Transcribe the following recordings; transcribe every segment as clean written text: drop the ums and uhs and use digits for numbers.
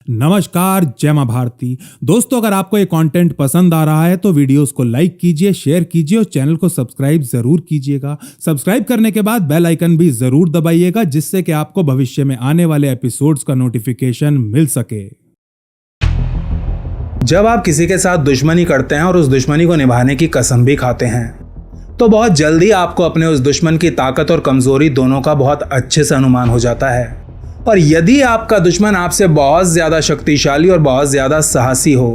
नमस्कार, जय मां भारती। दोस्तों, अगर आपको ये कंटेंट पसंद आ रहा है तो वीडियोस को लाइक कीजिए, शेयर कीजिए और चैनल को सब्सक्राइब जरूर कीजिएगा। सब्सक्राइब करने के बाद बेल आइकन भी जरूर दबाइएगा, जिससे कि आपको भविष्य में आने वाले एपिसोड्स का नोटिफिकेशन मिल सके। जब आप किसी के साथ दुश्मनी करते हैं और उस दुश्मनी को निभाने की कसम भी खाते हैं, तो बहुत जल्दी आपको अपने उस दुश्मन की ताकत और कमजोरी दोनों का बहुत अच्छे से अनुमान हो जाता है। और यदि आपका दुश्मन आपसे बहुत ज्यादा शक्तिशाली और बहुत ज्यादा साहसी हो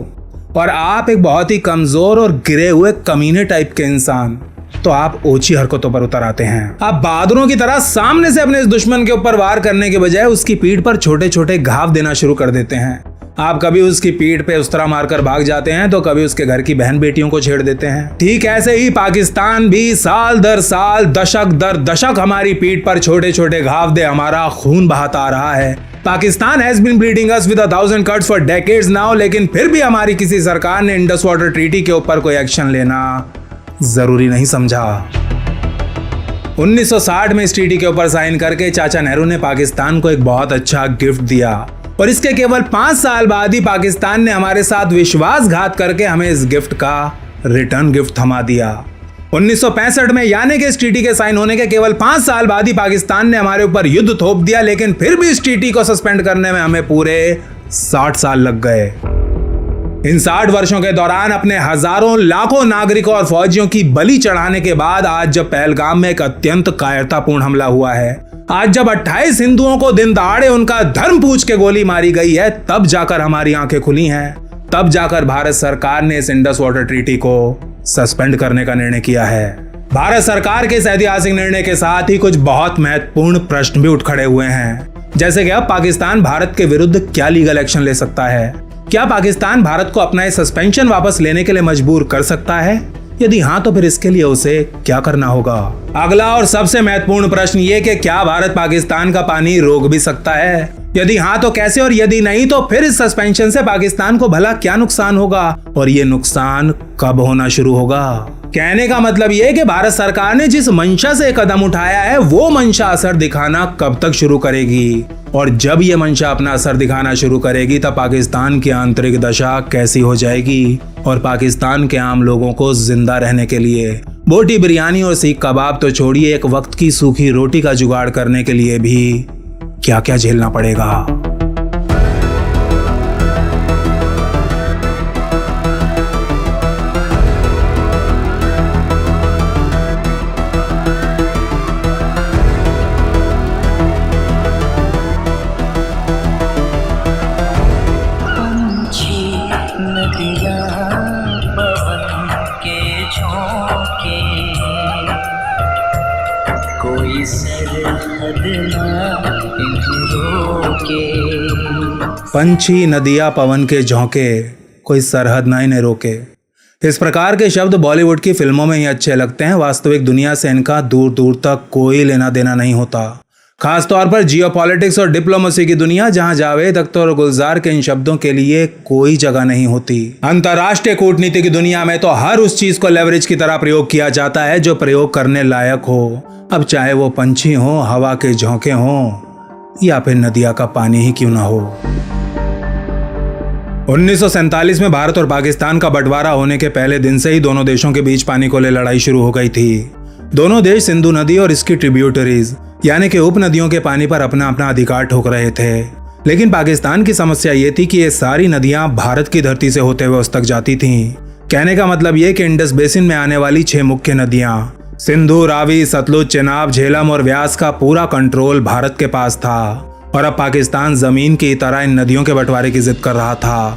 और आप एक बहुत ही कमजोर और गिरे हुए कमीने टाइप के इंसान, तो आप ओछी हरकतों पर उतर आते हैं। आप बहादुरों की तरह सामने से अपने इस दुश्मन के ऊपर वार करने के बजाय उसकी पीठ पर छोटे छोटे घाव देना शुरू कर देते हैं। आप कभी उसकी पीठ पे उस्तरा मारकर भाग जाते हैं, तो कभी उसके घर की बहन बेटियों को छेड़ देते हैं। ठीक ऐसे ही पाकिस्तान भी साल दर साल, दशक दर दशक हमारी पीठ पर छोटे छोटे घाव दे हमारा खून बहाता आ रहा है। Pakistan has been bleeding us with 1,000 cuts for decades now, लेकिन फिर भी हमारी किसी सरकार ने इंडस वाटर ट्रीटी के ऊपर कोई एक्शन लेना जरूरी नहीं समझा। 1960 में इस ट्रीटी के ऊपर साइन करके चाचा नेहरू ने पाकिस्तान को एक बहुत अच्छा गिफ्ट दिया, और इसके केवल 5 साल बाद ही पाकिस्तान ने हमारे साथ विश्वासघात करके हमें इस गिफ्ट का रिटर्न गिफ्ट थमा दिया। 1965 में यानी कि इस ट्रीटी के साइन होने के केवल 5 साल बाद ही पाकिस्तान ने हमारे ऊपर युद्ध थोप दिया, लेकिन फिर भी इस ट्रीटी को सस्पेंड करने में हमें पूरे 60 साल लग गए। इन 60 वर्षों के दौरान अपने हजारों लाखों नागरिकों और फौजियों की बलि चढ़ाने के बाद आज जब पहलगाम में एक अत्यंत कायरतापूर्ण हमला हुआ है, आज जब 28 हिंदुओं को दिन दहाड़े उनका धर्म पूछ के गोली मारी गई है, तब जाकर हमारी आंखें खुली हैं। तब जाकर भारत सरकार ने इस इंडस वाटर ट्रीटी को सस्पेंड करने का निर्णय किया है। भारत सरकार के इस ऐतिहासिक निर्णय के साथ ही कुछ बहुत महत्वपूर्ण प्रश्न भी उठ खड़े हुए हैं, जैसे कि अब पाकिस्तान भारत के विरुद्ध क्या लीगल एक्शन ले सकता है? क्या पाकिस्तान भारत को अपना सस्पेंशन वापस लेने के लिए मजबूर कर सकता है? यदि हाँ, तो फिर इसके लिए उसे क्या करना होगा? अगला और सबसे महत्वपूर्ण प्रश्न ये कि क्या भारत पाकिस्तान का पानी रोक भी सकता है? यदि हाँ, तो कैसे? और यदि नहीं, तो फिर इस सस्पेंशन से पाकिस्तान को भला क्या नुकसान होगा और ये नुकसान कब होना शुरू होगा? कहने का मतलब ये कि भारत सरकार ने जिस मंशा से कदम उठाया है, वो मंशा असर दिखाना कब तक शुरू करेगी? और जब ये मंशा अपना असर दिखाना शुरू करेगी, तब पाकिस्तान की आंतरिक दशा कैसी हो जाएगी? और पाकिस्तान के आम लोगों को जिंदा रहने के लिए बोटी बिरयानी और सीख कबाब तो छोड़िए, एक वक्त की सूखी रोटी का जुगाड़ करने के लिए भी क्या क्या झेलना पड़ेगा? कोई सरहद ना रोके। पंछी, नदियां, पवन के झोंके, कोई सरहद ना इन्हें रोके। इस प्रकार के शब्द बॉलीवुड की फिल्मों में ही अच्छे लगते हैं। वास्तविक दुनिया से इनका दूर दूर तक कोई लेना देना नहीं होता। खासतौर पर जियोपॉलिटिक्स और डिप्लोमेसी की दुनिया, जहां जावेद अख्तर और गुलजार के इन शब्दों के लिए कोई जगह नहीं होती। अंतर्राष्ट्रीय कूटनीति की दुनिया में तो हर उस चीज को लेवरेज की तरह प्रयोग किया जाता है जो प्रयोग करने लायक हो, अब चाहे वो पंछी हो, हवा के झोंके हो, या फिर नदिया का पानी ही क्यों ना हो। 1947 में भारत और पाकिस्तान का बंटवारा होने के पहले दिन से ही दोनों देशों के बीच पानी को ले लड़ाई शुरू हो गई थी। दोनों देश सिंधु नदी और इसकी ट्रिब्यूटरीज यानी कि उप नदियों के पानी पर अपना अपना अधिकार ठोक रहे थे। लेकिन पाकिस्तान की समस्या ये थी कि ये सारी नदियां भारत की धरती से होते हुए उस तक जाती थीं। कहने का मतलब ये कि इंडस बेसिन में आने वाली 6 मुख्य नदियां सिंधु, रावी, सतलुज, चेनाब, झेलम और व्यास का पूरा कंट्रोल भारत के पास था। और अब पाकिस्तान जमीन की तरह इन नदियों के बंटवारे की जिद कर रहा था।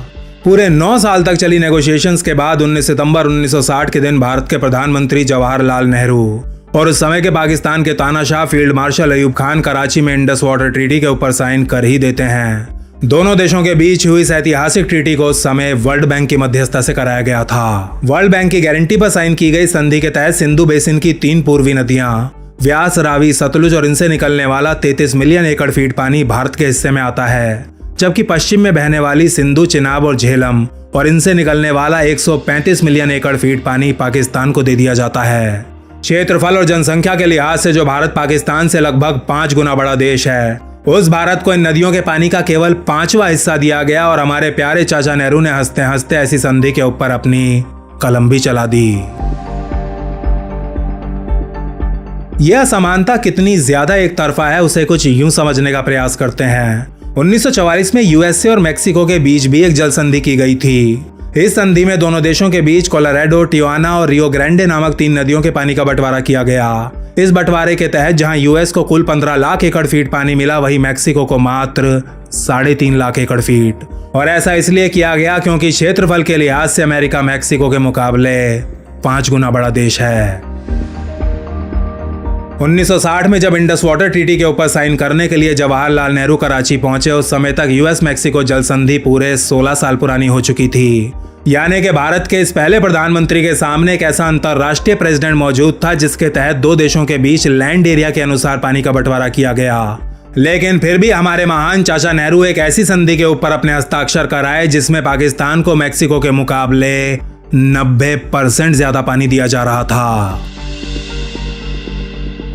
पूरे 9 साल तक चली नेगोशिएशंस के बाद 19 सितंबर 1960 के दिन भारत के प्रधानमंत्री जवाहरलाल नेहरू और उस समय के पाकिस्तान के तानाशाह फील्ड मार्शल अयूब खान कराची में इंडस वाटर ट्रीटी के ऊपर साइन कर ही देते हैं। दोनों देशों के बीच हुई इस ऐतिहासिक ट्रीटी को उस समय वर्ल्ड बैंक की मध्यस्थता से कराया गया था। वर्ल्ड बैंक की गारंटी पर साइन की गई संधि के तहत सिंधु बेसिन की 3 पूर्वी नदियां व्यास, रावी, सतलुज और इनसे निकलने वाला 33 मिलियन एकड़ फीट पानी भारत के हिस्से में आता है, जबकि पश्चिम में बहने वाली सिंधु, चिनाब और झेलम और इनसे निकलने वाला 135 मिलियन एकड़ फीट पानी पाकिस्तान को दे दिया जाता है। क्षेत्रफल और जनसंख्या के लिहाज से जो भारत पाकिस्तान से लगभग 5 गुना बड़ा देश है, उस भारत को इन नदियों के पानी का केवल 5वां हिस्सा दिया गया और हमारे प्यारे चाचा नेहरू ने हंसते हंसते ऐसी संधि के ऊपर अपनी कलम भी चला दी। यह असमानता कितनी ज्यादा एक तरफा है उसे कुछ यूं समझने का प्रयास करते हैं। 1944 में यूएसए और मेक्सिको के बीच भी एक जल संधि की गई थी। इस संधि में दोनों देशों के बीच कोलोराडो, टिजुआना और रियो ग्रांडे नामक 3 नदियों के पानी का बंटवारा किया गया। इस बंटवारे के तहत जहां यूएस को कुल 15 लाख एकड़ फीट पानी मिला, वहीं मेक्सिको को मात्र 3.5 लाख एकड़ फीट। और ऐसा इसलिए किया गया क्योंकि क्षेत्रफल के लिहाज से अमेरिका मेक्सिको के मुकाबले 5 गुना बड़ा देश है। 1960 में जब इंडस वाटर ट्रीटी के ऊपर साइन करने के लिए जवाहरलाल नेहरू कराची पहुंचे, उस समय तक यूएस मेक्सिको जल संधि पूरे 16 साल पुरानी हो चुकी थी। यानी कि भारत के इस पहले प्रधानमंत्री के सामने एक ऐसा अंतरराष्ट्रीय प्रेसिडेंट मौजूद था जिसके तहत 2 देशों के बीच लैंड एरिया के अनुसार पानी का बंटवारा किया गया। लेकिन फिर भी हमारे महान चाचा नेहरू एक ऐसी संधि के ऊपर अपने हस्ताक्षर कराए जिसमें पाकिस्तान को मेक्सिको के मुकाबले 90% ज्यादा पानी दिया जा रहा था।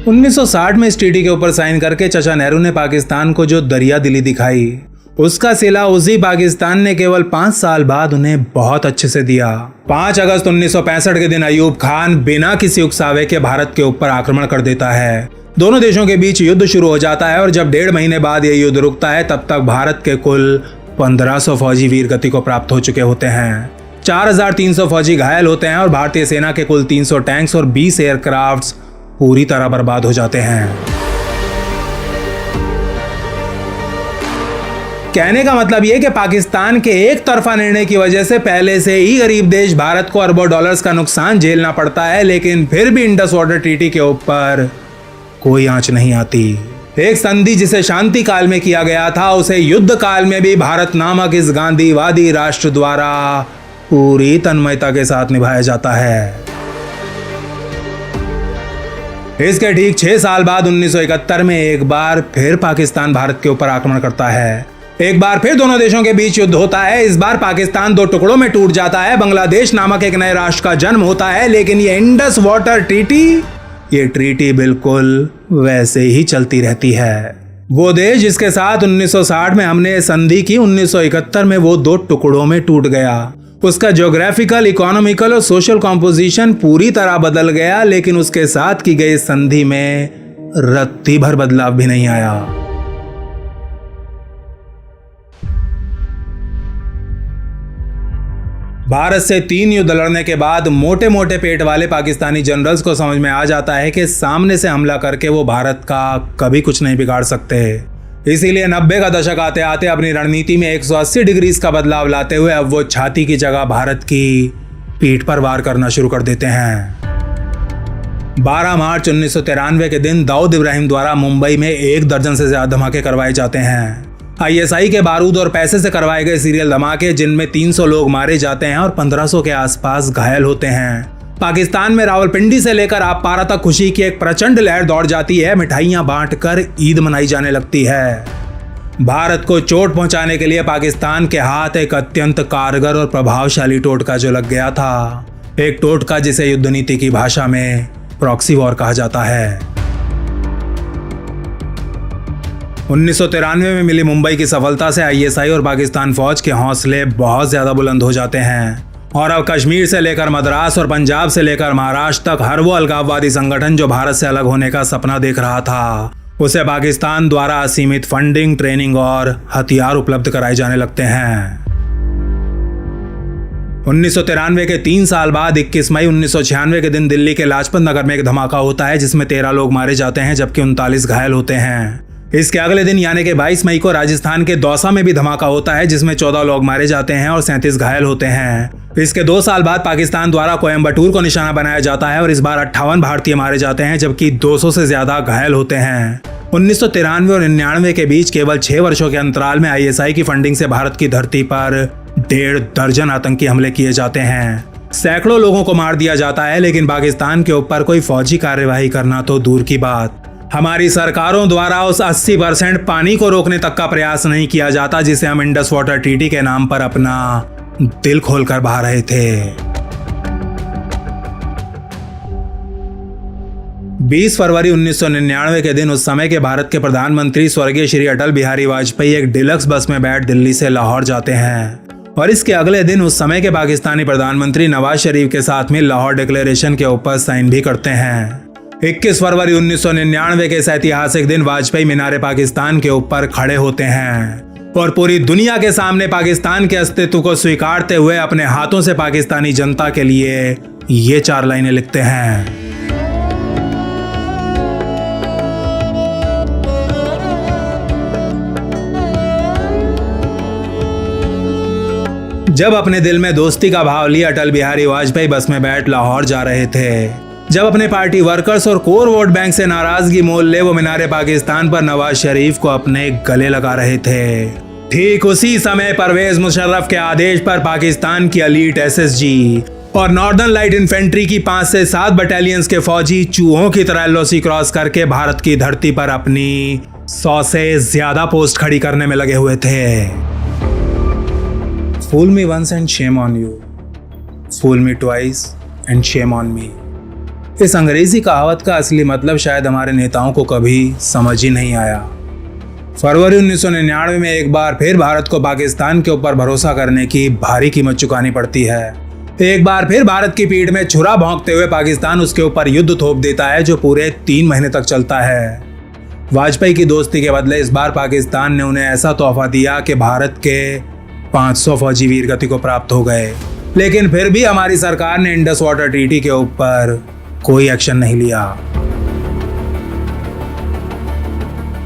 1960 में इस ट्रीटी के ऊपर साइन करके चाचा नेहरू ने पाकिस्तान को जो दरिया दिली दिखाई, उसका सिला उसी पाकिस्तान ने केवल 5 साल बाद उन्हें बहुत अच्छे से दिया। 5 अगस्त 1965 के दिन अयूब खान बिना किसी उकसावे के भारत के ऊपर आक्रमण कर देता है। दोनों देशों के बीच युद्ध शुरू हो जाता है और जब 1.5 महीने बाद यह युद्ध रुकता है, तब तक भारत के कुल 1500 फौजी वीर गति को प्राप्त हो चुके होते हैं। 4300 फौजी घायल होते हैं और भारतीय सेना के कुल 300 टैंक्स और 20 एयरक्राफ्ट्स पूरी तरह बर्बाद हो जाते हैं। कहने का मतलब यह कि पाकिस्तान के एक तरफा निर्णय की वजह से पहले से ही गरीब देश भारत को अरबों डॉलर्स का नुकसान झेलना पड़ता है, लेकिन फिर भी इंडस वाटर ट्रीटी के ऊपर कोई आंच नहीं आती। एक संधि जिसे शांति काल में किया गया था, उसे युद्ध काल में भी भारत नामक इस गांधीवादी राष्ट्र द्वारा पूरी तन्मयता के साथ निभाया जाता है। इसके ठीक 6 साल बाद 1971 में एक बार फिर पाकिस्तान भारत के ऊपर आक्रमण करता है। एक बार फिर दोनों देशों के बीच युद्ध होता है। इस बार पाकिस्तान 2 टुकड़ों में टूट जाता है। बांग्लादेश नामक एक नए राष्ट्र का जन्म होता है, लेकिन ये इंडस वाटर ट्रीटी बिल्कुल वैसे ही चलती रहती है। वो देश जिसके साथ 1960 में हमने संधि की, 1971 में वो 2 टुकड़ों में टूट गया। उसका ज्योग्राफिकल, इकोनॉमिकल और सोशल कॉम्पोजिशन पूरी तरह बदल गया, लेकिन उसके साथ की गई संधि में रत्ती भर बदलाव भी नहीं आया। भारत से 3 युद्ध लड़ने के बाद मोटे मोटे पेट वाले पाकिस्तानी जनरल्स को समझ में आ जाता है कि सामने से हमला करके वो भारत का कभी कुछ नहीं बिगाड़ सकते। इसीलिए 90 का दशक आते आते अपनी रणनीति में 180 डिग्री का बदलाव लाते हुए अब वो छाती की जगह भारत की पीठ पर वार करना शुरू कर देते हैं। 12 मार्च 1993 के दिन दाऊद इब्राहिम द्वारा मुंबई में 1 दर्जन से ज्यादा धमाके करवाए जाते हैं। आईएसआई के बारूद और पैसे से करवाए गए सीरियल धमाके, जिनमें 300 लोग मारे जाते हैं और 1500 के आसपास घायल होते हैं। पाकिस्तान में रावलपिंडी से लेकर आबपारा तक खुशी की एक प्रचंड लहर दौड़ जाती है। मिठाइयां बांटकर ईद मनाई जाने लगती है। भारत को चोट पहुंचाने के लिए पाकिस्तान के हाथ एक अत्यंत कारगर और प्रभावशाली टोटका जो लग गया था, एक टोटका जिसे युद्ध नीति की भाषा में प्रॉक्सी वॉर कहा जाता है। 1993 में मिली मुंबई की सफलता से आईएसआई और पाकिस्तान फौज के हौसले बहुत ज्यादा बुलंद हो जाते हैं और अब कश्मीर से लेकर मद्रास और पंजाब से लेकर महाराष्ट्र तक हर वो अलगाववादी संगठन जो भारत से अलग होने का सपना देख रहा था, उसे पाकिस्तान द्वारा असीमित फंडिंग, ट्रेनिंग और हथियार उपलब्ध कराए जाने लगते हैं। 1993 के 3 साल बाद 21 मई 1996 के दिन दिल्ली के लाजपत नगर में एक धमाका होता है जिसमें 13 लोग मारे जाते हैं जबकि 39 घायल होते हैं। इसके अगले दिन यानी कि 22 मई को राजस्थान के दौसा में भी धमाका होता है जिसमें 14 लोग मारे जाते हैं और 37 घायल होते हैं। इसके 2 साल बाद पाकिस्तान द्वारा कोयम्बटूर को निशाना बनाया जाता है और इस बार 58 भारतीय मारे जाते हैं जबकि 200 से ज्यादा घायल होते हैं। 1993 और 99 के बीच केवल 6 वर्षों के अंतराल में आईएसआई की फंडिंग से भारत की धरती पर 1.5 दर्जन आतंकी हमले किए जाते हैं। सैकड़ों लोगों को मार दिया जाता है, लेकिन पाकिस्तान के ऊपर कोई फौजी कार्यवाही करना तो दूर की बात, हमारी सरकारों द्वारा उस 80% पानी को रोकने तक का प्रयास नहीं किया जाता जिसे हम इंडस वाटर ट्रीटी के नाम पर अपना दिल खोलकर बहा रहे थे। 20 फरवरी 1999 के दिन उस समय के भारत के प्रधानमंत्री स्वर्गीय श्री अटल बिहारी वाजपेयी एक डिलक्स बस में बैठ दिल्ली से लाहौर जाते हैं और इसके अगले दिन उस समय के पाकिस्तानी प्रधानमंत्री नवाज शरीफ के साथ में लाहौर डिक्लेरेशन के ऊपर साइन भी करते हैं। 21 फरवरी 1999 के इस ऐतिहासिक दिन वाजपेयी मीनारे पाकिस्तान के ऊपर खड़े होते हैं और पूरी दुनिया के सामने पाकिस्तान के अस्तित्व को स्वीकारते हुए अपने हाथों से पाकिस्तानी जनता के लिए ये 4 लाइनें लिखते हैं। जब अपने दिल में दोस्ती का भाव लिए अटल बिहारी वाजपेयी बस में बैठ लाहौर जा रहे थे, जब अपने पार्टी वर्कर्स और कोर वोट बैंक से नाराजगी मोल ले वो मीनारे पाकिस्तान पर नवाज शरीफ को अपने गले लगा रहे थे, ठीक उसी समय परवेज मुशर्रफ के आदेश पर पाकिस्तान की एलीट एसएसजी और नॉर्दर्न लाइट इन्फेंट्री की 5 से 7 बटालियंस के फौजी चूहों की तरह एलओसी क्रॉस करके भारत की धरती पर अपनी 100 से ज्यादा पोस्ट खड़ी करने में लगे हुए थे। Fool me once and shame on you. Fool me twice and shame on me. इस अंग्रेजी कहावत का असली मतलब शायद हमारे नेताओं को कभी समझ ही नहीं आया। फरवरी 1999 में एक बार फिर भारत को पाकिस्तान के ऊपर भरोसा करने की भारी कीमत चुकानी पड़ती है। एक बार फिर भारत की पीठ में छुरा भोंकते हुए पाकिस्तान उसके ऊपर युद्ध थोप देता है जो पूरे 3 महीने तक चलता है। वाजपेयी की दोस्ती के बदले इस बार पाकिस्तान ने उन्हें ऐसा तोहफा दिया कि भारत के 500 फौजी वीरगति को प्राप्त हो गए, लेकिन फिर भी हमारी सरकार ने इंडस वाटर ट्रीटी के ऊपर कोई एक्शन नहीं लिया।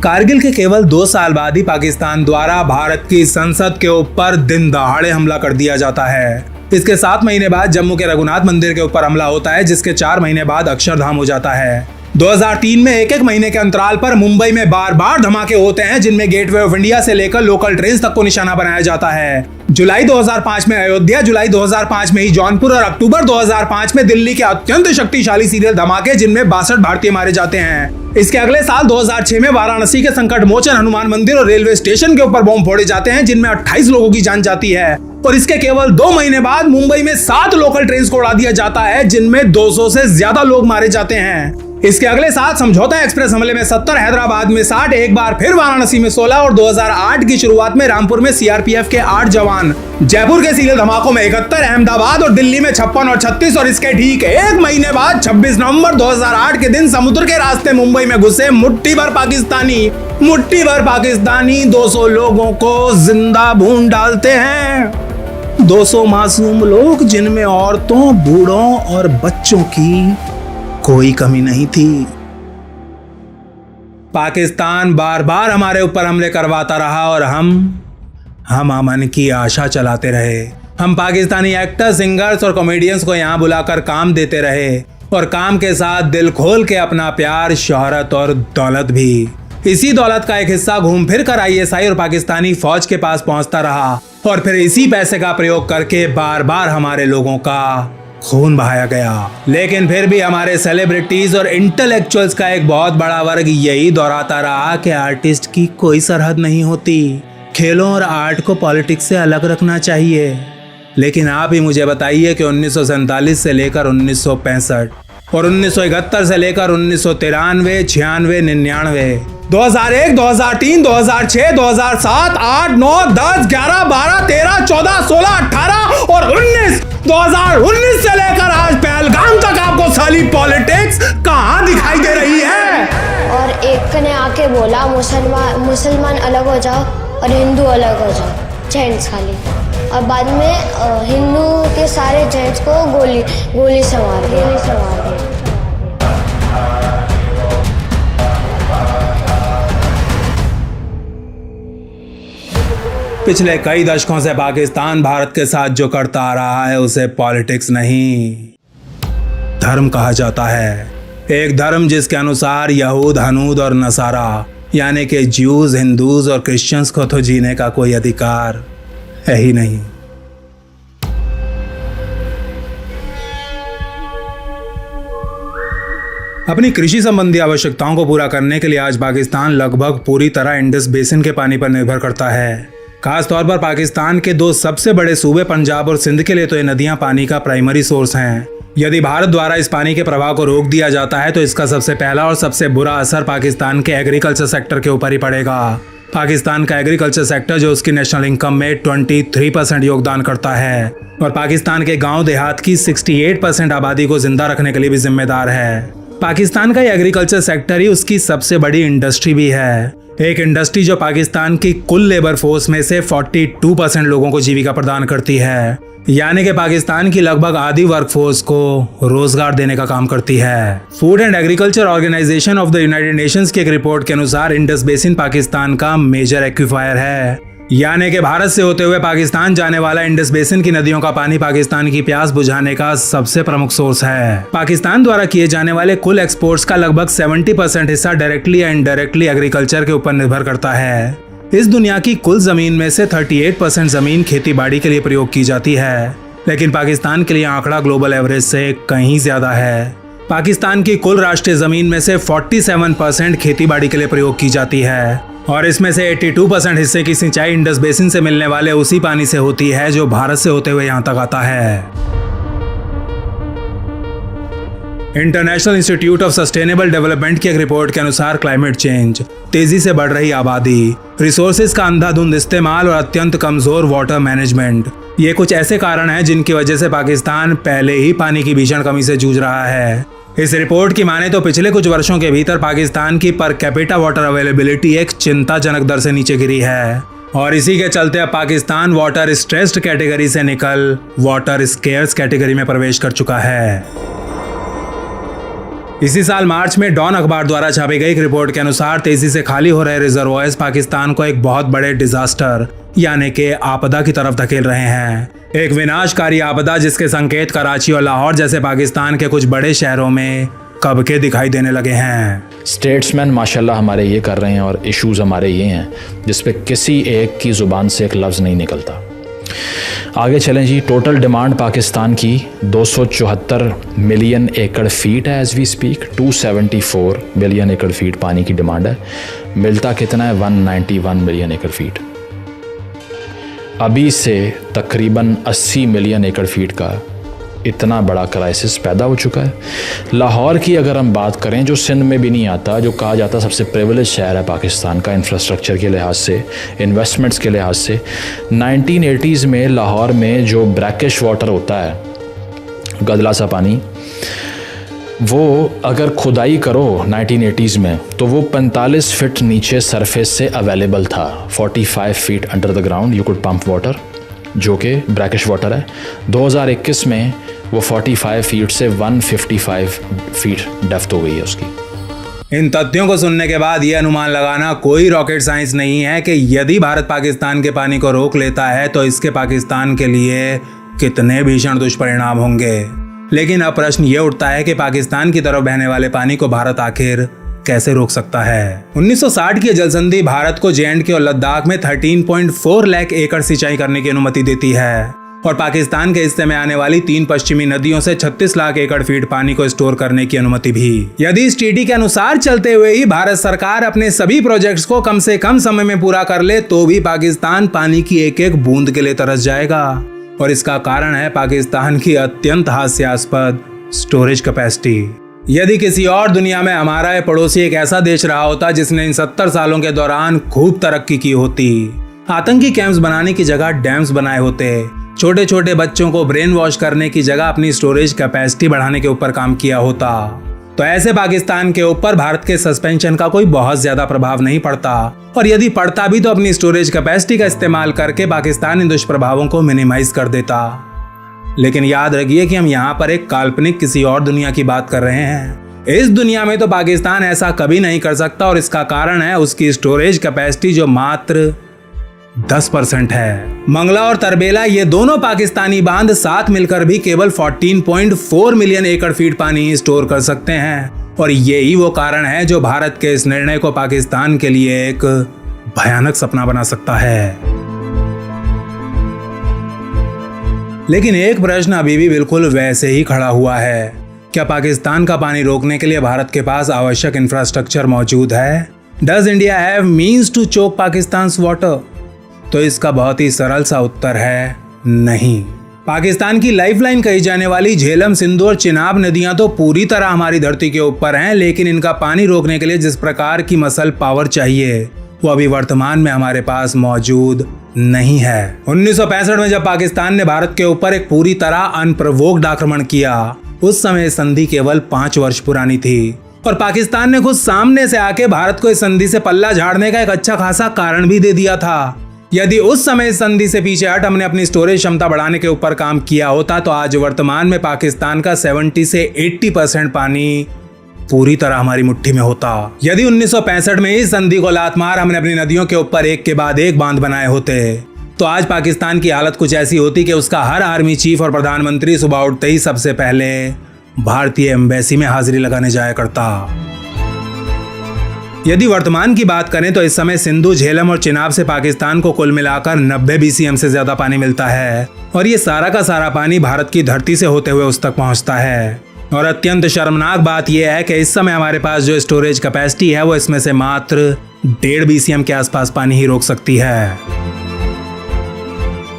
कारगिल के केवल 2 साल बाद ही पाकिस्तान द्वारा भारत की संसद के ऊपर दिन दहाड़े हमला कर दिया जाता है। इसके 7 महीने बाद जम्मू के रघुनाथ मंदिर के ऊपर हमला होता है, जिसके 4 महीने बाद अक्षरधाम हो जाता है। 2003 में एक महीने के अंतराल पर मुंबई में बार धमाके होते हैं, जिनमें गेटवे ऑफ इंडिया से लेकर लोकल ट्रेन तक को निशाना बनाया जाता है। जुलाई 2005 में अयोध्या, जुलाई 2005 में ही जौनपुर और अक्टूबर 2005 में दिल्ली के अत्यंत शक्तिशाली सीरियल धमाके, जिनमें 62 भारतीय मारे जाते हैं। इसके अगले साल 2006 में वाराणसी के संकट मोचन हनुमान मंदिर और रेलवे स्टेशन के ऊपर बम फोड़े जाते हैं, जिनमें 28 लोगों की जान जाती है। और इसके केवल 2 महीने बाद मुंबई में 7 लोकल ट्रेन को उड़ा दिया जाता है, जिनमें 200 से ज्यादा लोग मारे जाते हैं। इसके अगले साल समझौता एक्सप्रेस हमले में 70, हैदराबाद में 60, एक बार फिर वाराणसी में 16 और 2008 की शुरुआत में रामपुर में सीआरपीएफ के 8 जवान, जयपुर के सीरियल धमाकों में 71, अहमदाबाद और दिल्ली में 56 और 36 और इसके ठीक 1 महीने बाद 26 नवंबर 2008 के दिन समुद्र के रास्ते मुंबई में घुसे मुट्ठी भर पाकिस्तानी 200 लोगों को जिंदा भून डालते हैं। 200 मासूम लोग, जिनमें औरतों, बूढ़ों और बच्चों की कोई कमी नहीं थी। पाकिस्तान बार बार हमारे ऊपर हमले करवाता रहा और हम अमन की आशा चलाते रहे। हम पाकिस्तानी एक्टर्स, सिंगर्स और कॉमेडियंस को यहाँ बुलाकर काम देते रहे और काम के साथ दिल खोल के अपना प्यार, शोहरत और दौलत भी। इसी दौलत का एक हिस्सा घूम फिर कर आईएसआई और पाकिस्तानी फौज के पास पहुंचता रहा और फिर इसी पैसे का प्रयोग करके बार बार हमारे लोगों का खून बहाया गया। लेकिन फिर भी हमारे सेलिब्रिटीज और इंटेलेक्चुअल्स का एक बहुत बड़ा वर्ग यही दोहराता रहा कि आर्टिस्ट की कोई सरहद नहीं होती, खेलों और आर्ट को पॉलिटिक्स से अलग रखना चाहिए। लेकिन आप ही मुझे बताइए कि 1947 से लेकर 1965 और 1971 से लेकर 1993, 96, 99, 2001, 2003, 2006, 2007, 8, 9, 10, 11, 12, 13, 14, 16, 18 और 2019 से लेकर आज पहलगाम तक आपको साली पॉलिटिक्स कहां दिखाई दे रही है? और एक ने आके बोला मुसलमान अलग हो जाओ और हिंदू अलग हो जाओ, जेंट्स खाली। और बाद में हिंदू के सारे जेंट्स को गोली से मार दिया। पिछले कई दशकों से पाकिस्तान भारत के साथ जो करता आ रहा है उसे पॉलिटिक्स नहीं, धर्म कहा जाता है। एक धर्म जिसके अनुसार यहूद, हनूद और नसारा यानी कि ज्यूज, हिंदूज और क्रिश्चियंस को तो जीने का कोई अधिकार है ही नहीं। अपनी कृषि संबंधी आवश्यकताओं को पूरा करने के लिए आज पाकिस्तान लगभग पूरी तरह इंडस बेसिन के पानी पर निर्भर करता है। खास तौर पर पाकिस्तान के दो सबसे बड़े सूबे पंजाब और सिंध के लिए तो ये नदियां पानी का प्राइमरी सोर्स हैं। यदि भारत द्वारा इस पानी के प्रवाह को रोक दिया जाता है तो इसका सबसे पहला और सबसे बुरा असर पाकिस्तान के एग्रीकल्चर सेक्टर के ऊपर ही पड़ेगा। पाकिस्तान का एग्रीकल्चर सेक्टर जो उसकी नेशनल इनकम में 23% योगदान करता है और पाकिस्तान के गांव देहात की 68% आबादी को जिंदा रखने के लिए भी जिम्मेदार है। पाकिस्तान का ये एग्रीकल्चर सेक्टर ही उसकी सबसे बड़ी इंडस्ट्री भी है। एक इंडस्ट्री जो पाकिस्तान की कुल लेबर फोर्स में से 42% लोगों को जीविका प्रदान करती है, यानी कि पाकिस्तान की लगभग आधी वर्कफोर्स को रोजगार देने का काम करती है। Food and agriculture organization of the United Nations की एक रिपोर्ट के अनुसार इंडस बेसिन पाकिस्तान का मेजर एक्विफायर है, यानी कि भारत से होते हुए पाकिस्तान जाने वाला इंडस बेसिन की नदियों का पानी पाकिस्तान की प्यास बुझाने का सबसे प्रमुख सोर्स है। पाकिस्तान द्वारा किए जाने वाले कुल एक्सपोर्ट्स का लगभग 70% हिस्सा डायरेक्टली या इनडायरेक्टली एग्रीकल्चर के ऊपर निर्भर करता है। इस दुनिया की कुल जमीन में से 38% जमीन खेती बाड़ी के लिए प्रयोग की जाती है, लेकिन पाकिस्तान के लिए आंकड़ा ग्लोबल एवरेज से कहीं ज्यादा है। पाकिस्तान की कुल राष्ट्रीय जमीन में से 47% खेती बाड़ी के लिए प्रयोग की जाती है और इसमें से 82% हिस्से की सिंचाई इंडस बेसिन से मिलने वाले उसी पानी से होती है जो भारत से होते हुए यहाँ तक आता है। International institute of sustainable development की एक रिपोर्ट के अनुसार क्लाइमेट चेंज, तेजी से बढ़ रही आबादी, रिसोर्सेज का अंधाधुंध इस्तेमाल और अत्यंत कमजोर वाटर मैनेजमेंट, ये कुछ ऐसे कारण हैं जिनकी वजह से पाकिस्तान पहले ही पानी की भीषण कमी से जूझ रहा है। इस रिपोर्ट की माने तो पिछले कुछ वर्षों के भीतर पाकिस्तान की पर कैपिटा वाटर अवेलेबिलिटी एक चिंताजनक दर से नीचे गिरी है और इसी के चलते अब पाकिस्तान वाटर स्ट्रेस्ड कैटेगरी से निकल वाटर स्केर्स कैटेगरी में प्रवेश कर चुका है। इसी साल मार्च में डॉन अखबार द्वारा छापी गई एक रिपोर्ट के अनुसार तेजी से खाली हो रहे रिजर्वॉयर्स पाकिस्तान को एक बहुत बड़े डिजास्टर यानी कि आपदा की तरफ धकेल रहे हैं। एक विनाशकारी आपदा जिसके संकेत कराची और लाहौर जैसे पाकिस्तान के कुछ बड़े शहरों में कब के दिखाई देने लगे हैं। स्टेट्समैन माशाल्लाह हमारे ये कर रहे हैं और इश्यूज हमारे ये हैं जिस पे किसी एक की ज़ुबान से एक लफ्ज़ नहीं निकलता। आगे चलें जी। टोटल डिमांड पाकिस्तान की 274 मिलियन एकड़ फीट है एज वी स्पीक। 274 मिलियन एकड़ फीट पानी की डिमांड है। मिलता कितना है? 191 मिलियन एकड़ फीट। अभी से तकरीबन 80 मिलियन एकड़ फीट का इतना बड़ा क्राइसिस पैदा हो चुका है। लाहौर की अगर हम बात करें, जो सिंध में भी नहीं आता, जो कहा जाता सबसे प्रिविलेज शहर है पाकिस्तान का इंफ्रास्ट्रक्चर के लिहाज से, इन्वेस्टमेंट्स के लिहाज से, 1980s में लाहौर में जो ब्रैकिश वाटर होता है, गदला सा पानी, वो अगर खुदाई करो 1980s में तो वो 45 फीट नीचे सरफेस से अवेलेबल था। 45 feet under the ground you could pump water, जो कि ब्रैकिश वाटर है। 2021 में वो 45 फीट से 155 फीट डेप्थ हो गई है उसकी। इन तथ्यों को सुनने के बाद ये अनुमान लगाना कोई रॉकेट साइंस नहीं है कि यदि भारत पाकिस्तान के पानी को रोक लेता है तो इसके पाकिस्तान के लिए कितने भीषण दुष्परिणाम होंगे। लेकिन अब प्रश्न ये उठता है कि पाकिस्तान की तरफ बहने वाले पानी को भारत आखिर कैसे रोक सकता है। 1960 की जल संधि भारत को J&K और लद्दाख में 13.4 लाख एकड़ सिंचाई करने की अनुमति देती है और पाकिस्तान के हिस्से में आने वाली 3 पश्चिमी नदियों से 36 लाख एकड़ फीट पानी को स्टोर करने की अनुमति भी। यदि इस TD के अनुसार चलते हुए ही भारत सरकार अपने सभी प्रोजेक्ट्स को कम से कम समय में पूरा कर ले तो भी पाकिस्तान पानी की एक एक बूंद के लिए तरस जाएगा और इसका कारण है पाकिस्तान की अत्यंत हास्यास्पद स्टोरेज कैपेसिटी। यदि किसी और दुनिया में हमारा पड़ोसी एक ऐसा देश रहा होता जिसने इन 70 सालों के दौरान खूब तरक्की की होती, आतंकी कैंप्स बनाने की जगह डैम्स बनाए होते, छोटे छोटे बच्चों को ब्रेन वॉश करने की जगह अपनी स्टोरेज कैपेसिटी बढ़ाने के ऊपर काम किया होता, तो ऐसे पाकिस्तान के ऊपर भारत के सस्पेंशन का कोई बहुत ज्यादा प्रभाव नहीं पड़ता और यदि पड़ता भी तो अपनी स्टोरेज कैपेसिटी का इस्तेमाल करके पाकिस्तान इन दुष्प्रभावों को मिनिमाइज कर देता। लेकिन याद रखिए कि हम यहाँ पर एक काल्पनिक किसी और दुनिया की बात कर रहे हैं। इस दुनिया में तो पाकिस्तान ऐसा कभी नहीं कर सकता और इसका कारण है उसकी स्टोरेज कैपेसिटी जो मात्र 10% है। मंगला और तरबेला ये दोनों पाकिस्तानी बांध साथ मिलकर भी केवल 14.4 मिलियन एकड़ फीट पानी स्टोर कर सकते हैं और यही वो कारण है जो भारत के इस निर्णय को पाकिस्तान के लिए एक भयानक सपना बना सकता है। लेकिन एक प्रश्न अभी भी बिल्कुल वैसे ही खड़ा हुआ है, क्या पाकिस्तान का पानी रोकने के लिए भारत के पास आवश्यक इंफ्रास्ट्रक्चर मौजूद है? Does India have means to choke Pakistan's water? तो इसका बहुत ही सरल सा उत्तर है नहीं। पाकिस्तान की लाइफलाइन कही जाने वाली झेलम, सिंधु और चिनाब नदियां तो पूरी तरह हमारी धरती के ऊपर हैं, लेकिन इनका पानी रोकने के लिए जिस प्रकार की मसल पावर चाहिए वो अभी वर्तमान में हमारे पास मौजूद नहीं है। 1965 में जब पाकिस्तान ने भारत के ऊपर एक पूरी तरह अनप्रोवोक्ड आक्रमण किया, उस समय संधि केवल 5 वर्ष पुरानी थी और पाकिस्तान ने खुद सामने से आके भारत को इस संधि से पल्ला झाड़ने का एक अच्छा खासा कारण भी दे दिया था। यदि उस समय इस संधि से पीछे हट हमने अपनी स्टोरेज क्षमता बढ़ाने के ऊपर काम किया होता तो आज वर्तमान में पाकिस्तान का 70 से 80% पानी पूरी तरह हमारी मुट्ठी में होता। यदि 1965 में इस संधि को लात मार हमने अपनी नदियों के ऊपर एक के बाद एक बांध बनाए होते तो आज पाकिस्तान की हालत कुछ ऐसी होती कि उसका हर आर्मी चीफ और प्रधानमंत्री सुबह उठते ही सबसे पहले भारतीय एम्बेसी में हाजिरी लगाने जाया करता। यदि वर्तमान की बात करें तो इस समय सिंधु, झेलम और चिनाब से पाकिस्तान को कुल मिलाकर 90 BCM से ज्यादा पानी मिलता है और ये सारा का सारा पानी भारत की धरती से होते हुए उस तक पहुंचता है। और अत्यंत शर्मनाक बात यह है कि इस समय हमारे पास जो स्टोरेज कैपेसिटी है वो इसमें से मात्र 1.5 BCM के आसपास पानी ही रोक सकती है।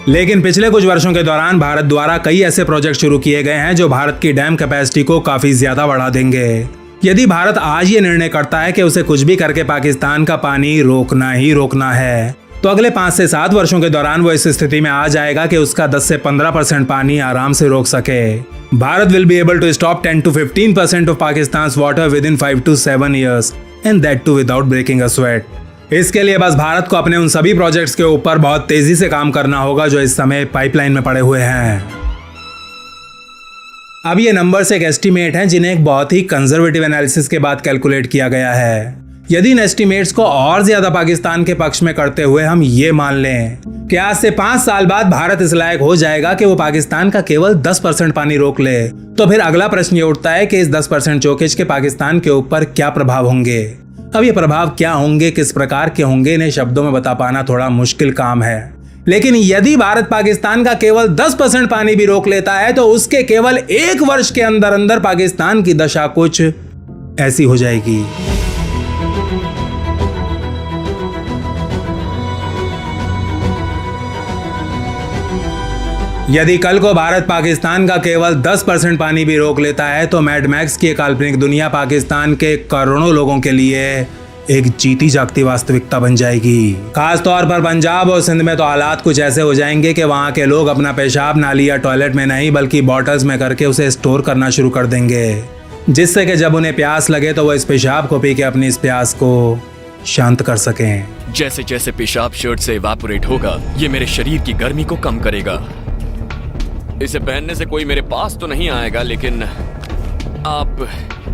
लेकिन पिछले कुछ वर्षों के दौरान भारत द्वारा कई ऐसे प्रोजेक्ट शुरू किए गए हैं जो भारत की डैम कैपेसिटी को काफी ज्यादा बढ़ा देंगे। यदि भारत आज ये निर्णय करता है कि उसे कुछ भी करके पाकिस्तान का पानी रोकना ही रोकना है तो अगले 5 से 7 वर्षों के दौरान वो इस स्थिति में आ जाएगा कि उसका 10 से 15% पानी आराम से रोक सके। Bharat will be able to stop 10 to 15% of Pakistan's water within 5 to 7 years and that too without breaking a sweat. इसके लिए बस भारत को अपने उन सभी प्रोजेक्ट्स के ऊपर बहुत तेजी से काम करना होगा जो इस समय पाइपलाइन में पड़े हुए हैं। अब ये नंबर्स एक एस्टीमेट हैं जिन्हें एक बहुत ही कंजर्वेटिव एनालिसिस के बाद कैलकुलेट किया गया है। यदि इन एस्टीमेट्स को और ज्यादा पाकिस्तान के पक्ष में करते हुए हम ये मान लें कि आज से 5 साल बाद भारत इस लायक हो जाएगा कि वो पाकिस्तान का केवल 10% पानी रोक ले, तो फिर अगला प्रश्न ये उठता है कि इस 10% चौकेज के पाकिस्तान के ऊपर क्या प्रभाव होंगे। अब ये प्रभाव क्या होंगे, किस प्रकार के होंगे, इन्हें शब्दों में बता पाना थोड़ा मुश्किल काम है। लेकिन यदि भारत पाकिस्तान का केवल 10% पानी भी रोक लेता है तो उसके केवल 1 वर्ष के अंदर अंदर पाकिस्तान की दशा कुछ ऐसी हो जाएगी। यदि कल को भारत पाकिस्तान का केवल 10% पानी भी रोक लेता है तो मैड मैक्स की काल्पनिक दुनिया पाकिस्तान के करोड़ों लोगों के लिए एक जीती जागती वास्तविकता बन जाएगी। खास तौर पर पंजाब और सिंध में तो हालात कुछ ऐसे हो जाएंगे कि वहां के लोग अपना पेशाब नाली या टॉयलेट में नहीं बल्कि बॉटल्स में करके उसे स्टोर करना शुरू कर देंगे, जिससे कि जब उन्हें प्यास लगे तो वो इस पेशाब को पी के अपनी इस प्यास को शांत कर सकें। जैसे जैसे पेशाब शर्ट से इवापोरेट होगा ये मेरे शरीर की गर्मी को कम करेगा। इसे पहनने से कोई मेरे पास तो नहीं आएगा, लेकिन आप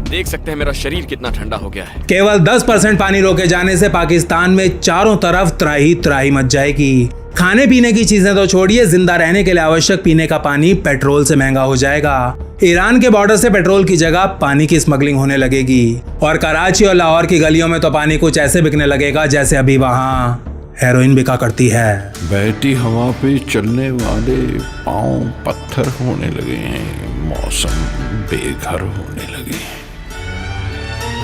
देख सकते हैं मेरा शरीर कितना ठंडा हो गया है। केवल 10% पानी रोके जाने से पाकिस्तान में चारों तरफ त्राही त्राही मच जाएगी। खाने पीने की चीजें तो छोड़िए, जिंदा रहने के लिए आवश्यक पीने का पानी पेट्रोल से महंगा हो जाएगा। ईरान के बॉर्डर से पेट्रोल की जगह पानी की स्मगलिंग होने लगेगी और कराची और लाहौर की गलियों में तो पानी कुछ ऐसे बिकने लगेगा जैसे अभी वहां हेरोइन बिका करती है। बहती हवा पे चलने वाले पांव पत्थर होने लगे हैं, मौसम बेघर होने लगे हैं।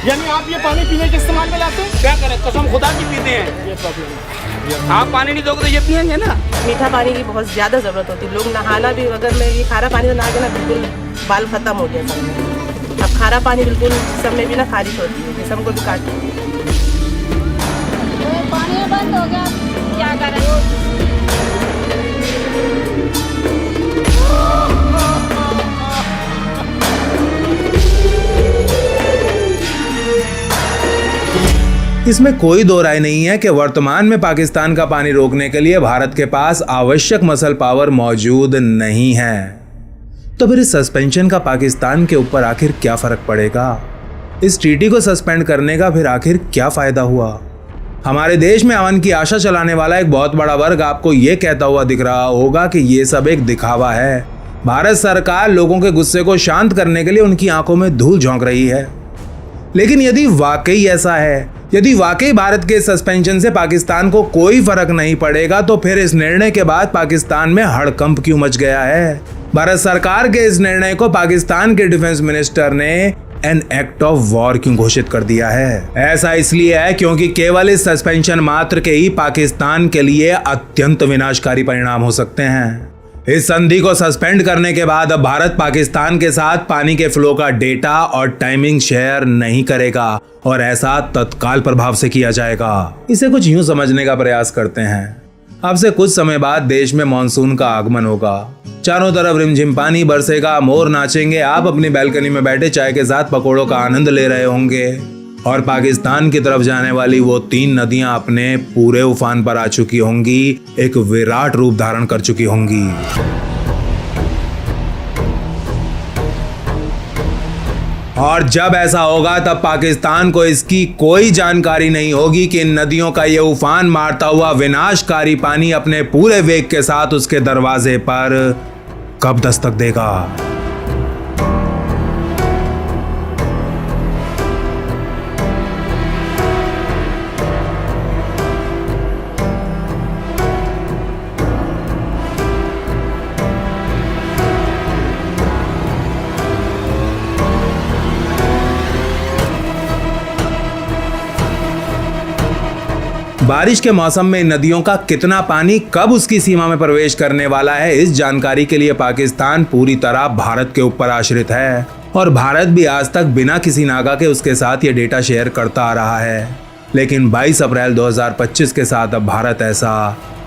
यानी आप ये पानी पीने के इस्तेमाल में लाते हैं? क्या करें, कसम खुदा की पीते हैं। ये प्रॉब्लम है। आप पानी नहीं दोगे तो ये पिएंगे ना। मीठा पानी की बहुत ज़्यादा ज़रूरत होती है। लोग नहाना भी, अगर मैं ये खारा पानी में नहा के ना बिल्कुल बाल खत्म हो गया सब। अब खारा पानी बिल्कुल जिसम में भी ना खारिश होती है, जिसम को भी काटती है। पानी बंद हो गया, क्या करें? इसमें कोई दो राय नहीं है कि वर्तमान में पाकिस्तान का पानी रोकने के लिए भारत के पास आवश्यक मसल पावर मौजूद नहीं है। तो फिर इस सस्पेंशन का पाकिस्तान के ऊपर आखिर क्या फर्क पड़ेगा? इस ट्रीटी को सस्पेंड करने का फिर आखिर क्या फायदा हुआ? हमारे देश में अमन की आशा चलाने वाला एक बहुत बड़ा वर्ग आपको ये कहता हुआ दिख रहा होगा कि ये सब एक दिखावा है। भारत सरकार लोगों के गुस्से को शांत करने के लिए उनकी आंखों में धूल झोंक रही है। लेकिन यदि वाकई ऐसा है, यदि वाकई भारत के सस्पेंशन से पाकिस्तान को कोई फर्क नहीं पड़ेगा, तो फिर इस निर्णय के बाद पाकिस्तान में हड़कंप क्यों मच गया है? भारत सरकार के इस निर्णय को पाकिस्तान के डिफेंस मिनिस्टर ने एन एक्ट ऑफ वॉर क्यों घोषित कर दिया है? ऐसा इसलिए है क्योंकि केवल इस सस्पेंशन मात्र के ही पाकिस्तान के लिए अत्यंत विनाशकारी परिणाम हो सकते हैं। इस संधि को सस्पेंड करने के बाद अब भारत पाकिस्तान के साथ पानी के फ्लो का डेटा और टाइमिंग शेयर नहीं करेगा और ऐसा तत्काल प्रभाव से किया जाएगा। इसे कुछ यूं समझने का प्रयास करते हैं। अब से कुछ समय बाद देश में मानसून का आगमन होगा, चारों तरफ रिमझिम पानी बरसेगा, मोर नाचेंगे, आप अपनी बैल्कनी में बैठे चाय के साथ पकौड़ों का आनंद ले रहे होंगे और पाकिस्तान की तरफ जाने वाली वो 3 नदियां अपने पूरे उफान पर आ चुकी होंगी, एक विराट रूप धारण कर चुकी होंगी। और जब ऐसा होगा तब पाकिस्तान को इसकी कोई जानकारी नहीं होगी कि इन नदियों का ये उफान मारता हुआ विनाशकारी पानी अपने पूरे वेग के साथ उसके दरवाजे पर कब दस्तक देगा। बारिश के मौसम में नदियों का कितना पानी कब उसकी सीमा में प्रवेश करने वाला है, इस जानकारी के लिए पाकिस्तान पूरी तरह भारत के ऊपर आश्रित है और भारत भी आज तक बिना किसी नागा के उसके साथ ये डेटा शेयर करता आ रहा है। लेकिन 22 अप्रैल 2025 के साथ अब भारत ऐसा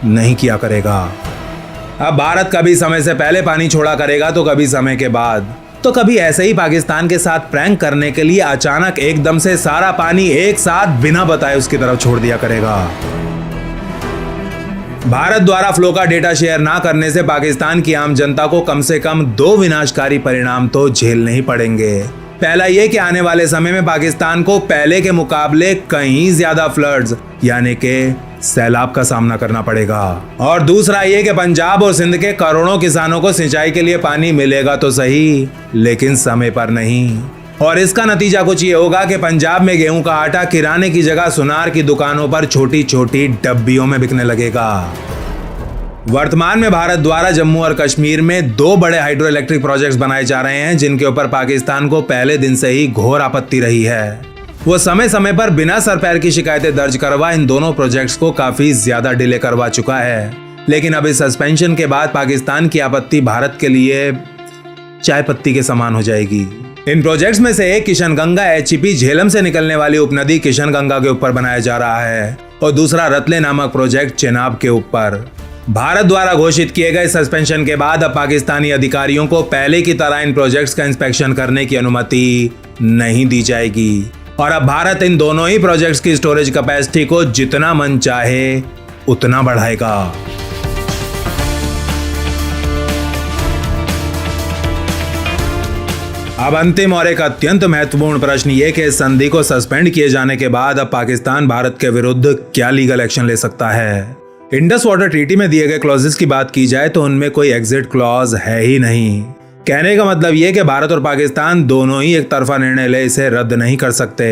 नहीं किया करेगा। अब भारत कभी समय से पहले पानी छोड़ा करेगा तो कभी समय के बाद, तो कभी ऐसे ही पाकिस्तान के साथ प्रैंक करने के लिए अचानक एकदम से सारा पानी एक साथ बिना बताए उसकी तरफ छोड़ दिया करेगा। भारत द्वारा फ्लो का डेटा शेयर ना करने से पाकिस्तान की आम जनता को कम से कम 2 विनाशकारी परिणाम तो झेलने ही पड़ेंगे। पहला ये कि आने वाले समय में पाकिस्तान को पहले के मुकाबले कहीं ज्यादा फ्लड्स यानी कि सैलाब का सामना करना पड़ेगा और दूसरा ये कि पंजाब और सिंध के करोड़ों किसानों को सिंचाई के लिए पानी मिलेगा तो सही, लेकिन समय पर नहीं। और इसका नतीजा कुछ ये होगा कि पंजाब में गेहूं का आटा किराने की जगह सुनार की दुकानों पर छोटी छोटी डब्बियों में बिकने लगेगा। वर्तमान में भारत द्वारा जम्मू और कश्मीर में 2 बड़े हाइड्रो इलेक्ट्रिक प्रोजेक्ट्स बनाए जा रहे हैं, जिनके ऊपर पाकिस्तान को पहले दिन से ही घोर आपत्ति रही है। वो समय समय पर बिना सर पैर की शिकायतें दर्ज करवा इन दोनों प्रोजेक्ट्स को काफी ज्यादा डिले करवा चुका है। लेकिन अब इस सस्पेंशन के बाद पाकिस्तान की आपत्ति भारत के लिए चाय पत्ती के समान हो जाएगी। इन प्रोजेक्ट्स में से एक किशनगंगा HEP झेलम से निकलने वाली उपनदी किशनगंगा के ऊपर बनाया जा रहा है और दूसरा रतले नामक प्रोजेक्ट चेनाब के ऊपर। भारत द्वारा घोषित किए गए सस्पेंशन के बाद अब पाकिस्तानी अधिकारियों को पहले की तरह इन प्रोजेक्ट्स का इंस्पेक्शन करने की अनुमति नहीं दी जाएगी और अब भारत इन दोनों ही प्रोजेक्ट्स की स्टोरेज कैपेसिटी को जितना मन चाहे उतना बढ़ाएगा। अब अंतिम और एक अत्यंत महत्वपूर्ण प्रश्न ये कि इस संधि को सस्पेंड किए जाने के बाद अब पाकिस्तान भारत के विरुद्ध क्या लीगल एक्शन ले सकता है। इंडस वाटर ट्रीटी में दिए गए क्लॉजेस की बात की जाए तो उनमें कोई एग्जिट क्लॉज है ही नहीं। कहने का मतलब ये कि भारत और पाकिस्तान दोनों ही एक तरफा निर्णय ले इसे रद्द नहीं कर सकते।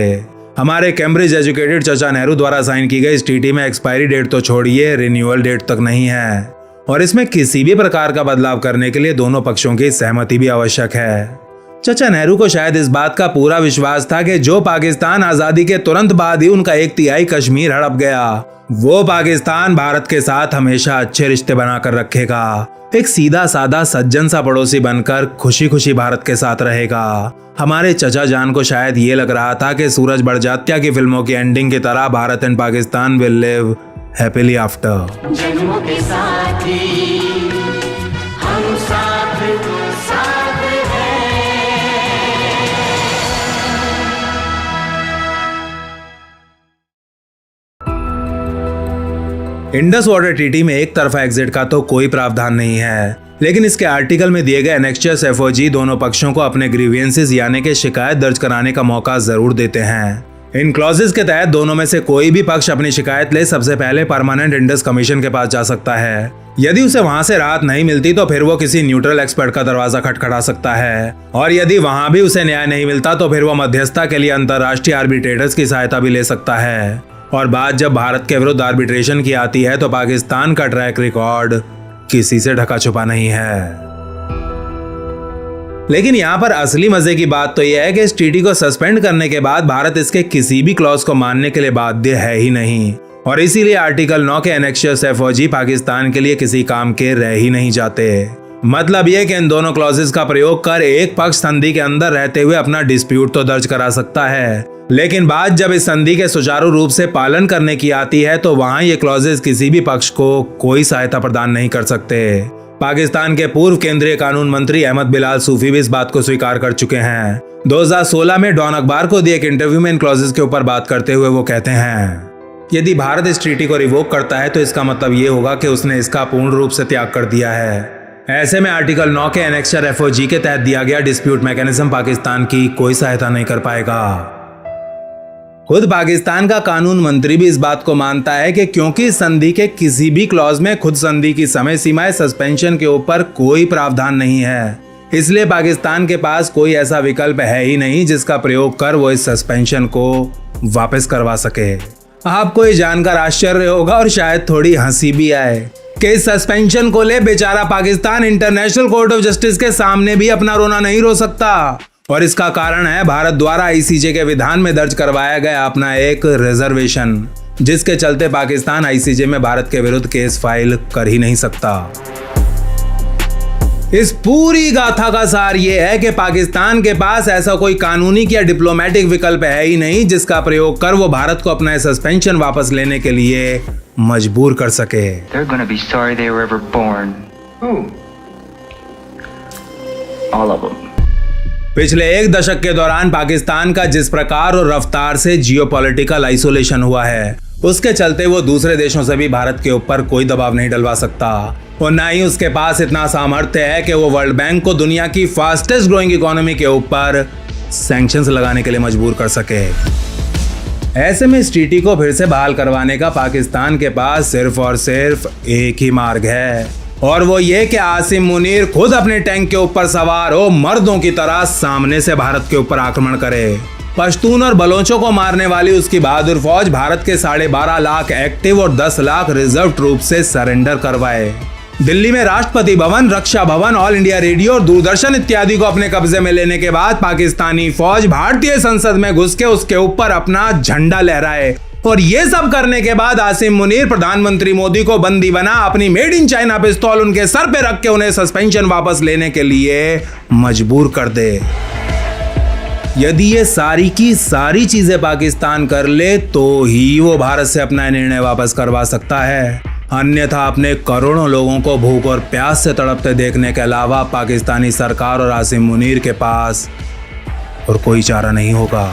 हमारे कैम्ब्रिज एजुकेटेड चाचा नेहरू द्वारा साइन की गई इस ट्रीटी में एक्सपायरी डेट तो छोड़िए, रिन्यूअल डेट तक नहीं है और इसमें किसी भी प्रकार का बदलाव करने के लिए दोनों पक्षों की सहमति भी आवश्यक है। चाचा नेहरू को शायद इस बात का पूरा विश्वास था कि जो पाकिस्तान आजादी के तुरंत बाद ही उनका 1/3 कश्मीर हड़प गया, वो पाकिस्तान भारत के साथ हमेशा अच्छे रिश्ते बनाकर रखेगा, एक सीधा साधा सज्जन सा पड़ोसी बनकर खुशी खुशी भारत के साथ रहेगा। हमारे चचा जान को शायद ये लग रहा था कि सूरज बड़जात्या की फिल्मों की एंडिंग की तरह Bharat and Pakistan will live happily after. जन्मों के साथ ही हम साथ इंडस वाटर ट्रीटी में एक तरफा एग्जिट का तो कोई प्रावधान नहीं है, लेकिन इसके आर्टिकल में दिए गए एनेक्चर्स FOG दोनों पक्षों को अपने ग्रीवियंसेस यानी कि शिकायत दर्ज कराने का मौका जरूर देते हैं। इन क्लॉजेस के तहत दोनों में से कोई भी पक्ष अपनी शिकायत ले सबसे पहले परमानेंट इंडस कमीशन के पास जा सकता है। यदि उसे वहां से राहत नहीं मिलती तो फिर वो किसी न्यूट्रल एक्सपर्ट का दरवाजा खटखटा सकता है और यदि वहां भी उसे न्याय नहीं मिलता तो फिर वो मध्यस्थता के लिए अंतर्राष्ट्रीय आर्बिट्रेटर्स की सहायता भी ले सकता है। और बात जब भारत के विरुद्ध आर्बिट्रेशन की आती है तो पाकिस्तान का ट्रैक रिकॉर्ड किसी से ढका छुपा नहीं है। लेकिन यहाँ पर असली मजे की बात तो यह है कि इस ट्रीटी को सस्पेंड करने के बाद भारत इसके किसी भी क्लॉज को मानने के लिए बाध्य है ही नहीं, और इसीलिए आर्टिकल 9 के एनेक्शियस एफओजी पाकिस्तान के लिए किसी काम के रह ही नहीं जाते। मतलब यह कि इन दोनों क्लॉजेस का प्रयोग कर एक पक्ष संधि के अंदर रहते हुए अपना डिस्प्यूट तो दर्ज करा सकता है, लेकिन बात जब इस संधि के सुचारू रूप से पालन करने की आती है तो वहां ये क्लॉजेस किसी भी पक्ष को कोई सहायता प्रदान नहीं कर सकते। पाकिस्तान के पूर्व केंद्रीय कानून मंत्री अहमद बिलाल सूफी भी इस बात को स्वीकार कर चुके हैं। 2016 में डॉन अखबार को दिए एक इंटरव्यू में इन क्लॉजेस के ऊपर बात करते हुए वो कहते हैं, यदि भारत इस ट्रीटी को रिवोक करता है तो इसका मतलब ये होगा कि उसने इसका पूर्ण रूप से त्याग कर दिया है। ऐसे में आर्टिकल 9 के एनेक्सर एफओजी के तहत दिया गया डिस्प्यूट मैकेनिज्म पाकिस्तान की कोई सहायता नहीं कर पाएगा। खुद पाकिस्तान का कानून मंत्री भी इस बात को मानता है कि क्योंकि संधि के किसी भी क्लॉज में खुद संधि की समय सीमाएं सस्पेंशन के ऊपर कोई प्रावधान नहीं है, इसलिए पाकिस्तान के पास कोई ऐसा विकल्प है ही नहीं जिसका प्रयोग कर वो इस सस्पेंशन को वापस करवा सके। आपको ये जानकर आश्चर्य होगा और शायद थोड़ी हंसी भी आए कि इस सस्पेंशन को ले बेचारा Pakistan international court of justice के सामने भी अपना रोना नहीं रो सकता, और इसका कारण है भारत द्वारा आईसीजे के विधान में दर्ज करवाया गया अपना एक रिजर्वेशन, जिसके चलते पाकिस्तान आईसीजे में भारत के विरुद्ध केस फाइल कर ही नहीं सकता। इस पूरी गाथा का सार ये है कि पाकिस्तान के पास ऐसा कोई कानूनी या डिप्लोमेटिक विकल्प है ही नहीं जिसका प्रयोग कर वो भारत को अपना सस्पेंशन वापस लेने के लिए मजबूर कर सके। They're gonna be sorry they were ever born. Who? All of them. पिछले एक दशक के दौरान पाकिस्तान का जिस प्रकार और रफ्तार से जियोपॉलिटिकल आइसोलेशन हुआ है, उसके चलते वो दूसरे देशों से भी भारत के ऊपर कोई दबाव नहीं डलवा सकता, और ना ही उसके पास इतना सामर्थ्य है कि वो वर्ल्ड बैंक को दुनिया की फास्टेस्ट ग्रोइंग इकोनॉमी के ऊपर सैंक्शंस लगाने के लिए मजबूर कर सके। ऐसे में इस ट्रीटी को फिर से बहाल करवाने का पाकिस्तान के पास सिर्फ और सिर्फ एक ही मार्ग है, और वो ये कि आसिम मुनीर खुद अपने टैंक के ऊपर सवार हो मर्दों की तरह सामने से भारत के ऊपर आक्रमण करे। पश्तून और बलोचों को मारने वाली उसकी बहादुर फौज भारत के 12.5 लाख एक्टिव और 10 लाख रिजर्व ट्रूप से सरेंडर करवाए। दिल्ली में राष्ट्रपति भवन, रक्षा भवन, ऑल इंडिया रेडियो और दूरदर्शन इत्यादि को अपने कब्जे में लेने के बाद पाकिस्तानी फौज भारतीय संसद में घुस के उसके ऊपर अपना झंडा लहराए, और ये सब करने के बाद आसिम मुनीर प्रधानमंत्री मोदी को बंदी बना अपनी मेड इन चाइना पिस्तौल उनके सर पे रख के उन्हें सस्पेंशन वापस लेने के लिए मजबूर कर दे। यदि ये सारी की सारी चीजें पाकिस्तान कर ले तो ही वो भारत से अपना निर्णय वापस करवा सकता है, अन्यथा अपने करोड़ों लोगों को भूख और प्यास से तड़पते देखने के अलावा पाकिस्तानी सरकार और आसिम मुनीर के पास और कोई चारा नहीं होगा।